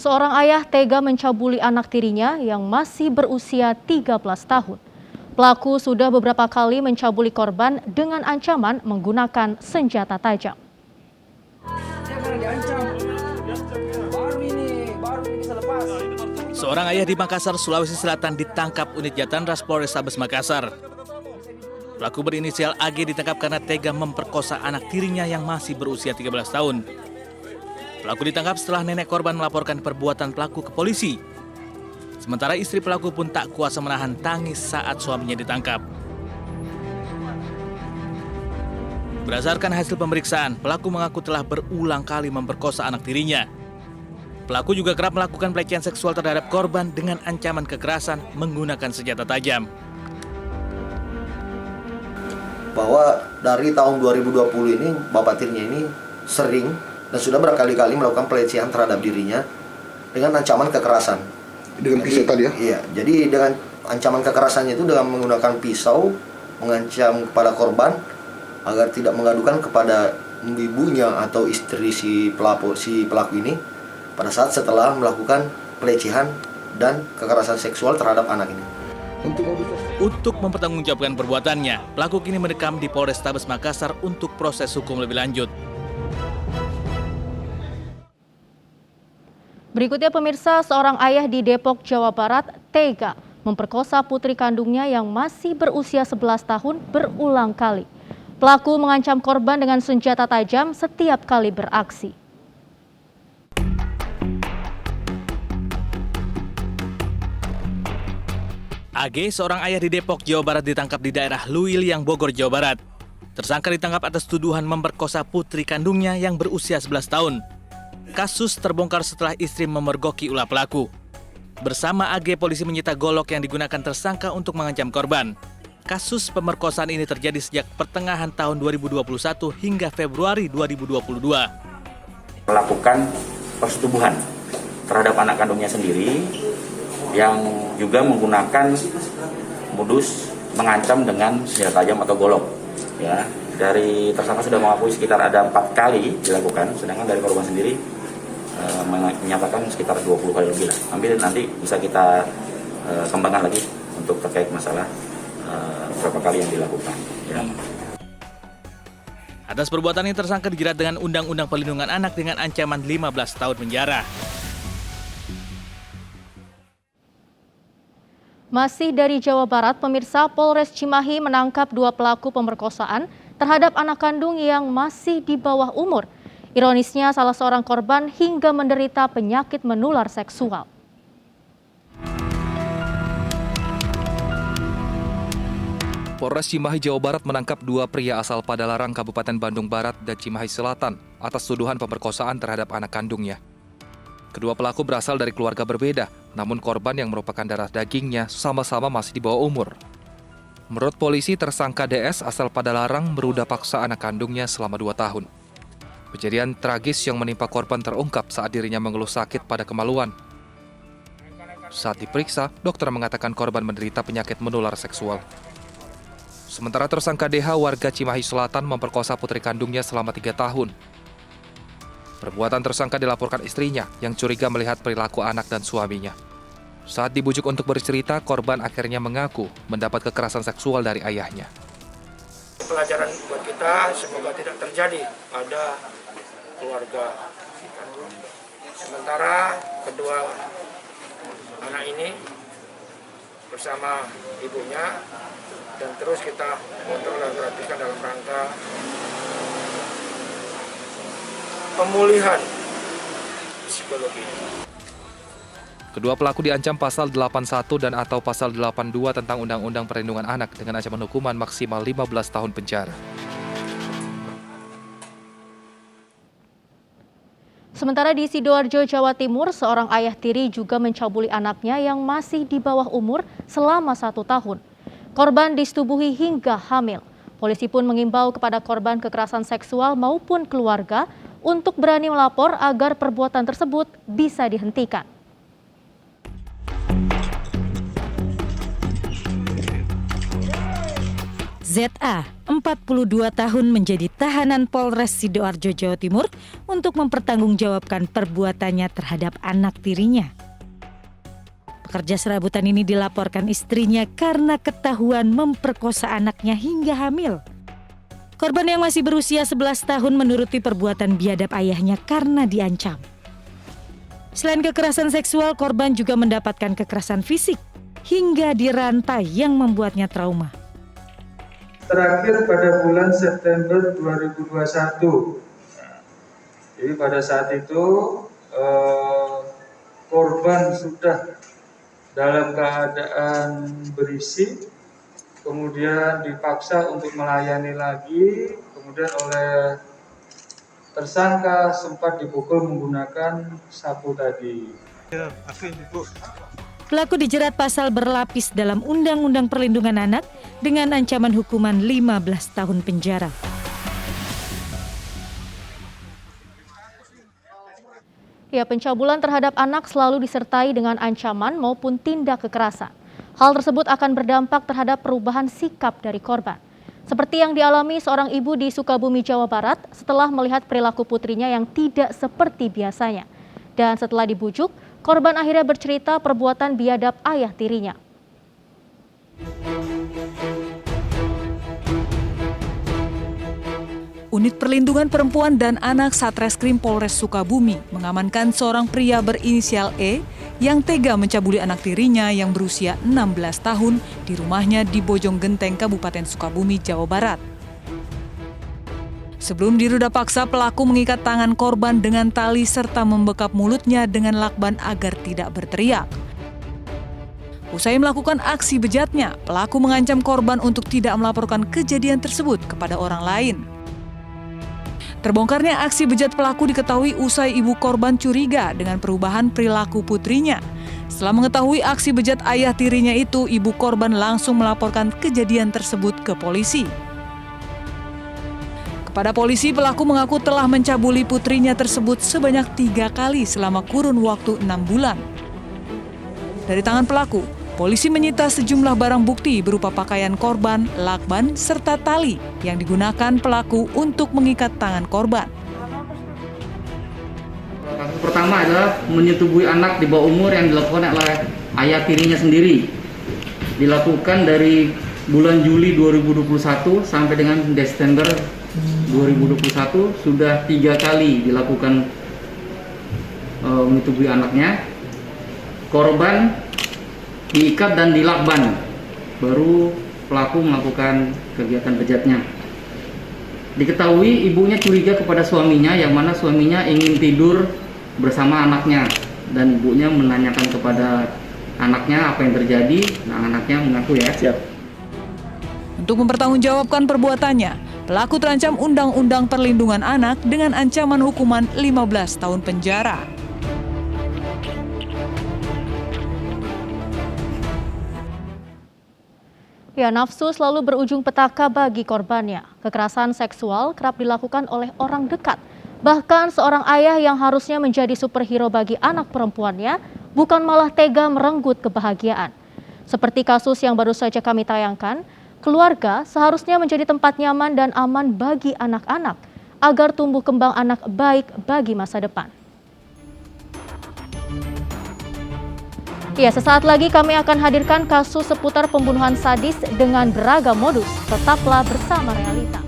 Seorang ayah tega mencabuli anak tirinya yang masih berusia 13 tahun. Pelaku sudah beberapa kali mencabuli korban dengan ancaman menggunakan senjata tajam. Seorang ayah di Makassar, Sulawesi Selatan ditangkap unit Jatantras Polrestabes Makassar. Pelaku berinisial AG ditangkap karena tega memperkosa anak tirinya yang masih berusia 13 tahun. Pelaku ditangkap setelah nenek korban melaporkan perbuatan pelaku ke polisi. Sementara istri pelaku pun tak kuasa menahan tangis saat suaminya ditangkap. Berdasarkan hasil pemeriksaan, pelaku mengaku telah berulang kali memperkosa anak tirinya. Pelaku juga kerap melakukan pelecehan seksual terhadap korban dengan ancaman kekerasan menggunakan senjata tajam. Bahwa dari tahun 2020 ini, bapak tirinya ini sering dan sudah berkali-kali melakukan pelecehan terhadap dirinya dengan ancaman kekerasan. Dengan pisau tadi ya? Iya, jadi dengan ancaman kekerasannya itu dengan menggunakan pisau, mengancam kepada korban agar tidak mengadukan kepada ibunya atau istri si pelaku ini pada saat setelah melakukan pelecehan dan kekerasan seksual terhadap anak ini. Untuk mempertanggungjawabkan perbuatannya, pelaku kini mendekam di Polrestabes Makassar untuk proses hukum lebih lanjut. Berikutnya pemirsa, seorang ayah di Depok, Jawa Barat tega memperkosa putri kandungnya yang masih berusia 11 tahun berulang kali. Pelaku mengancam korban dengan senjata tajam setiap kali beraksi. AG, seorang ayah di Depok, Jawa Barat ditangkap di daerah Luiliang, Bogor, Jawa Barat. Tersangka ditangkap atas tuduhan memperkosa putri kandungnya yang berusia 11 tahun. Kasus terbongkar setelah istri memergoki ulah pelaku. Bersama AG, polisi menyita golok yang digunakan tersangka untuk mengancam korban. Kasus pemerkosaan ini terjadi sejak pertengahan tahun 2021 hingga Februari 2022. Melakukan persetubuhan terhadap anak kandungnya sendiri yang juga menggunakan modus mengancam dengan senjata tajam atau golok. Ya, dari tersangka sudah mengakui sekitar ada 4 kali dilakukan, sedangkan dari korban sendiri menyatakan sekitar 20 kali lebih lah. Ambil nanti bisa kita kembangkan lagi untuk terkait masalah berapa kali yang dilakukan. Ya. Atas perbuatan ini tersangka dijerat dengan Undang-Undang Perlindungan Anak dengan ancaman 15 tahun penjara. Masih dari Jawa Barat, pemirsa, Polres Cimahi menangkap 2 pelaku pemerkosaan terhadap anak kandung yang masih di bawah umur. Ironisnya, salah seorang korban hingga menderita penyakit menular seksual. Polres Cimahi, Jawa Barat menangkap 2 pria asal Padalarang, Kabupaten Bandung Barat dan Cimahi Selatan atas tuduhan pemerkosaan terhadap anak kandungnya. Kedua pelaku berasal dari keluarga berbeda, namun korban yang merupakan darah dagingnya sama-sama masih di bawah umur. Menurut polisi, tersangka DS asal Padalarang berudah paksa anak kandungnya selama 2 tahun. Kejadian tragis yang menimpa korban terungkap saat dirinya mengeluh sakit pada kemaluan. Saat diperiksa, dokter mengatakan korban menderita penyakit menular seksual. Sementara tersangka DH warga Cimahi Selatan memperkosa putri kandungnya selama 3 tahun. Perbuatan tersangka dilaporkan istrinya yang curiga melihat perilaku anak dan suaminya. Saat dibujuk untuk bercerita, korban akhirnya mengaku mendapat kekerasan seksual dari ayahnya. Pelajaran buat kita semoga tidak terjadi pada keluarga kita. Sementara kedua anak ini bersama ibunya dan terus kita kontrol dan perhatikan dalam rangka pemulihan psikologi. Kedua pelaku diancam pasal 81 dan atau pasal 82 tentang Undang-Undang Perlindungan Anak dengan ancaman hukuman maksimal 15 tahun penjara. Sementara di Sidoarjo, Jawa Timur, seorang ayah tiri juga mencabuli anaknya yang masih di bawah umur selama 1 tahun. Korban disetubuhi hingga hamil. Polisi pun mengimbau kepada korban kekerasan seksual maupun keluarga untuk berani melapor agar perbuatan tersebut bisa dihentikan. ZA, 42 tahun menjadi tahanan Polres Sidoarjo, Jawa Timur untuk mempertanggungjawabkan perbuatannya terhadap anak tirinya. Pekerja serabutan ini dilaporkan istrinya karena ketahuan memperkosa anaknya hingga hamil. Korban yang masih berusia 11 tahun menuruti perbuatan biadab ayahnya karena diancam. Selain kekerasan seksual, korban juga mendapatkan kekerasan fisik hingga dirantai yang membuatnya trauma. Terakhir pada bulan September 2021. Jadi pada saat itu korban sudah dalam keadaan berisi, kemudian dipaksa untuk melayani lagi, kemudian oleh tersangka sempat dipukul menggunakan sapu tadi. Pelaku dijerat pasal berlapis dalam Undang-Undang Perlindungan Anak dengan ancaman hukuman 15 tahun penjara. Ya, pencabulan terhadap anak selalu disertai dengan ancaman maupun tindak kekerasan. Hal tersebut akan berdampak terhadap perubahan sikap dari korban. Seperti yang dialami seorang ibu di Sukabumi, Jawa Barat setelah melihat perilaku putrinya yang tidak seperti biasanya. Dan setelah dibujuk, korban akhirnya bercerita perbuatan biadab ayah tirinya. Unit Perlindungan Perempuan dan Anak Satreskrim Polres Sukabumi mengamankan seorang pria berinisial E yang tega mencabuli anak tirinya yang berusia 16 tahun di rumahnya di Bojonggenteng, Kabupaten Sukabumi, Jawa Barat. Sebelum diruda paksa, pelaku mengikat tangan korban dengan tali serta membekap mulutnya dengan lakban agar tidak berteriak. Usai melakukan aksi bejatnya, pelaku mengancam korban untuk tidak melaporkan kejadian tersebut kepada orang lain. Terbongkarnya aksi bejat pelaku diketahui usai ibu korban curiga dengan perubahan perilaku putrinya. Setelah mengetahui aksi bejat ayah tirinya itu, ibu korban langsung melaporkan kejadian tersebut ke polisi. Kepada polisi, pelaku mengaku telah mencabuli putrinya tersebut sebanyak 3 kali selama kurun waktu 6 bulan. Dari tangan pelaku, polisi menyita sejumlah barang bukti berupa pakaian korban, lakban, serta tali yang digunakan pelaku untuk mengikat tangan korban. Kasus pertama adalah menyetubuhi anak di bawah umur yang dilakukan oleh ayah tirinya sendiri. Dilakukan dari bulan Juli 2021 sampai dengan Desember 2021 sudah 3 kali dilakukan menyetubuhi anaknya. Korban diikat dan dilakban, baru pelaku melakukan kegiatan bejatnya. Diketahui ibunya curiga kepada suaminya, yang mana suaminya ingin tidur bersama anaknya, dan ibunya menanyakan kepada anaknya apa yang terjadi. Nah, anaknya mengaku ya. Siap. Untuk mempertanggungjawabkan perbuatannya, pelaku terancam Undang-Undang Perlindungan Anak dengan ancaman hukuman 15 tahun penjara. Ya, nafsu selalu berujung petaka bagi korbannya. Kekerasan seksual kerap dilakukan oleh orang dekat. Bahkan seorang ayah yang harusnya menjadi superhero bagi anak perempuannya, bukan malah tega merenggut kebahagiaan. Seperti kasus yang baru saja kami tayangkan, keluarga seharusnya menjadi tempat nyaman dan aman bagi anak-anak, agar tumbuh kembang anak baik bagi masa depan. Ya, sesaat lagi kami akan hadirkan kasus seputar pembunuhan sadis dengan beragam modus. Tetaplah bersama Realita.